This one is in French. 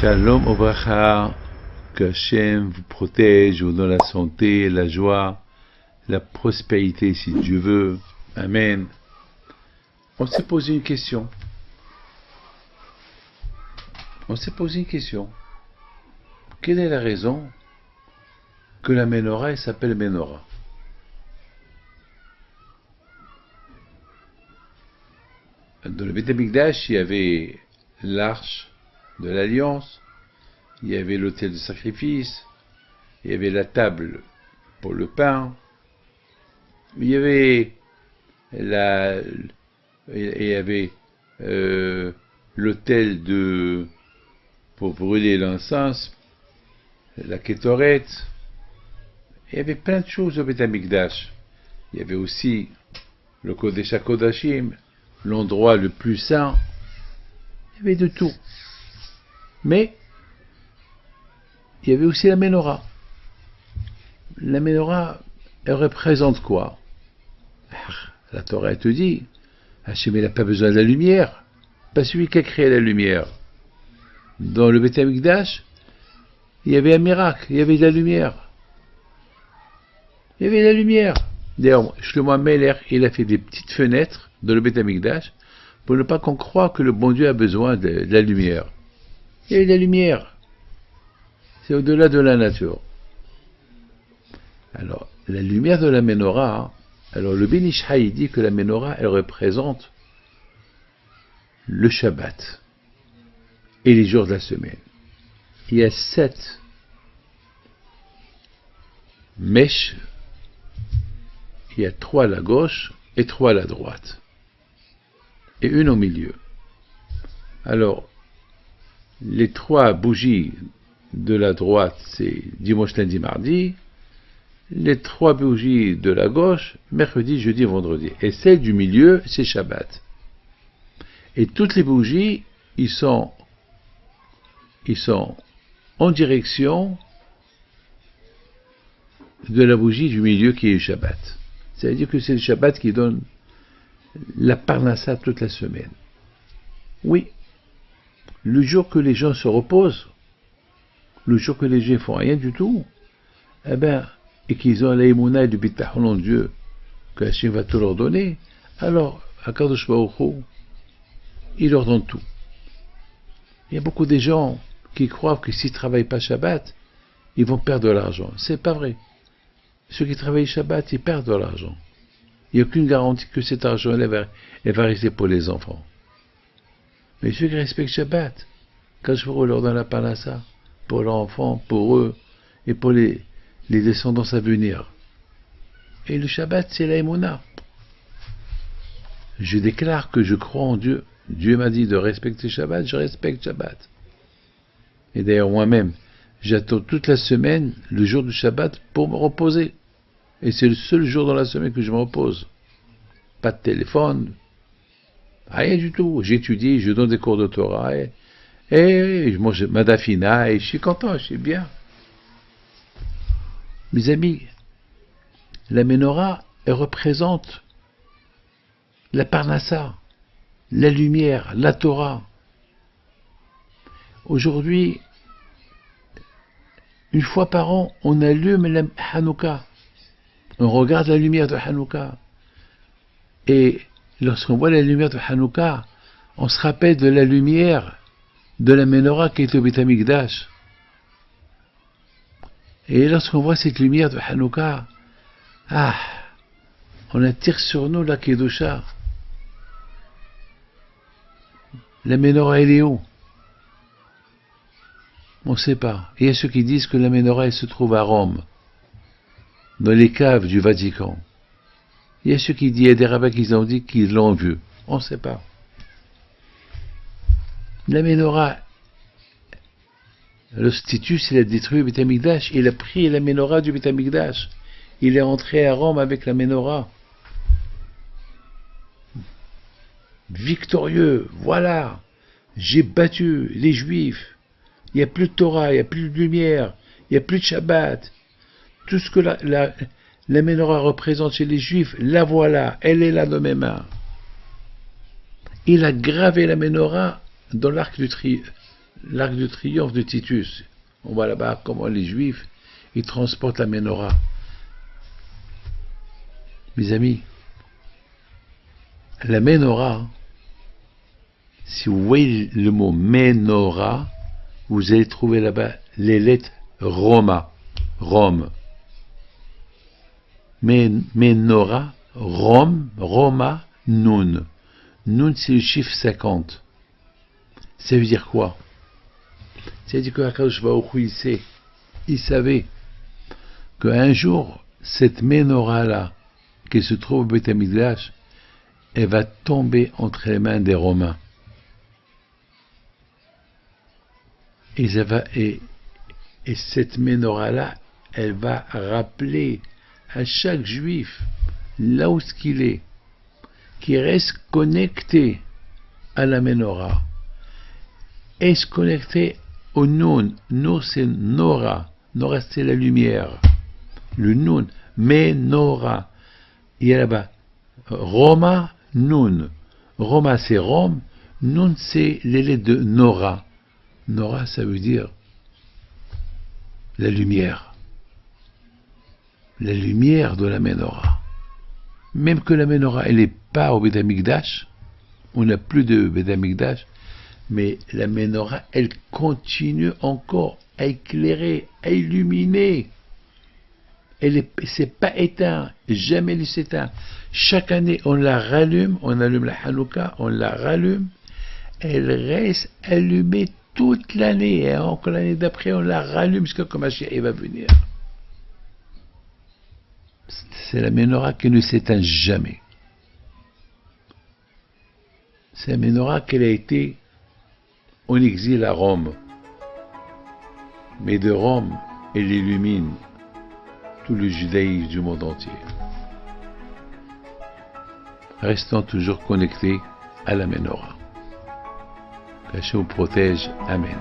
Shalom Obracha, que Hachem vous protège, vous donne la santé, la joie, la prospérité si Dieu veut. Amen. On s'est posé une question. Quelle est la raison que la menorah s'appelle menorah? Dans le Beth Amikdash, il y avait l'arche de l'Alliance, il y avait l'autel de sacrifice, il y avait la table pour le pain, il y avait l'autel pour brûler l'encens, la kétoret. Il y avait plein de choses au Beth Amikdash. Il y avait aussi le Kodesh HaKodashim, l'endroit le plus saint. Il y avait de tout. Mais il y avait aussi la menorah. La menorah, elle représente quoi? La Torah te dit, Hachem n'a pas besoin de la lumière, pas celui qui a créé la lumière. Dans le Beth Amikdash, il y avait un miracle, il y avait de la lumière. D'ailleurs, Shlomo HaMelech, il a fait des petites fenêtres dans le Beth Amikdash pour ne pas qu'on croie que le bon Dieu a besoin de la lumière. Il y a de la lumière. C'est au-delà de la nature. Alors, la lumière de la menorah, alors le Ben Ish Chai dit que la menorah, elle représente le Shabbat et les jours de la semaine. Il y a 7 mèches, il y a 3 à la gauche et 3 à la droite, et une au milieu. Alors, les 3 bougies de la droite, c'est dimanche, lundi, mardi. Les 3 bougies de la gauche, mercredi, jeudi, vendredi. Et celle du milieu, c'est Shabbat. Et toutes les bougies, ils sont en direction de la bougie du milieu qui est le Shabbat. C'est-à-dire que c'est le Shabbat qui donne la parnassa toute la semaine. Oui, le jour que les gens se reposent, le jour que les gens ne font rien du tout, et qu'ils ont la émouna et du bitachon en Dieu, que Hachem va tout leur donner, alors, Akadosh Baruch Hu, il leur donne tout. Il y a beaucoup de gens qui croient que s'ils ne travaillent pas Shabbat, ils vont perdre de l'argent. C'est pas vrai. Ceux qui travaillent Shabbat, ils perdent de l'argent. Il n'y a aucune garantie que cet argent-là va rester pour les enfants. Mais ceux qui respectent Shabbat, quand je leur donne la parnassa, pour leurs enfants, pour eux, et pour les descendants à venir. Et le Shabbat, c'est la émouna. Je déclare que je crois en Dieu. Dieu m'a dit de respecter Shabbat, je respecte Shabbat. Et d'ailleurs, moi-même, j'attends toute la semaine, le jour du Shabbat, pour me reposer. Et c'est le seul jour dans la semaine que je me repose. Pas de téléphone, rien du tout. J'étudie, je donne des cours de Torah, et je mange ma dafina, et je suis content, je suis bien. Mes amis, la menorah, elle représente la parnassa, la lumière, la Torah. Aujourd'hui, une fois par an, on allume la Hanouka. On regarde la lumière de Hanouka. Et lorsqu'on voit la lumière de Hanouka, on se rappelle de la lumière de la menorah qui est au Beth Amikdash. Et lorsqu'on voit cette lumière de Hanouka, on attire sur nous la Kedusha. La menorah, elle est où? On ne sait pas. Il y a ceux qui disent que la menorah, elle se trouve à Rome, dans les caves du Vatican. Il y a ceux qui disent, il y a des rabbins qui ont dit qu'ils l'ont vue. On ne sait pas. La menorah, l'Hostitus, il a détruit le Beth Amikdash, il a pris la menorah du Beth Amikdash. Il est rentré à Rome avec la menorah. Victorieux, voilà, j'ai battu les Juifs. Il n'y a plus de Torah, il n'y a plus de lumière, il n'y a plus de Shabbat. Tout ce que la menorah représente chez les Juifs, la voilà, elle est là dans mes mains. Il a gravé la menorah dans l'arc du triomphe, l'arc de triomphe de Titus. On voit là-bas comment les Juifs, ils transportent la Ménorah. Mes amis, la Ménorah, si vous voyez le mot Ménorah, vous allez trouver là-bas les lettres Roma, Rome. Ménorah, Rome, Roma, Nun. Nun, c'est le chiffre 50. Ça veut dire quoi? Ça veut dire que Akadosh Baruch Hu, il savait qu'un jour, cette Ménorah-là, qui se trouve au Beth Amikdash, elle va tomber entre les mains des Romains. Et cette Ménorah-là, elle va rappeler à chaque Juif, là où ce qu'il est, qui reste connecté à la Ménorah, est connecté au Nun. Nun, c'est Nora. Nora, c'est la lumière. Le Nun, Ménorah. Il y a là-bas Roma, Nun. Roma, c'est Rome. Nun, c'est les lettres de Nora. Nora, ça veut dire la lumière. La lumière de la Ménorah. Même que la Ménorah, elle n'est pas au Beth Amikdash, on n'a plus de Beth Amikdash, mais la Ménorah, elle continue encore à éclairer, à illuminer. Elle s'est pas éteinte, jamais elle ne s'éteint. Chaque année, on la rallume, on allume la Hanouka, on la rallume, elle reste allumée toute l'année, et encore l'année d'après, on la rallume jusqu'à quand Mashiach va venir. C'est la Ménorah qui ne s'éteint jamais. C'est la Ménorah qu'elle a été en exil à Rome. Mais de Rome, elle illumine tout le judaïsme du monde entier. Restons toujours connectés à la Ménorah. Que Hachem vous protège. Amen.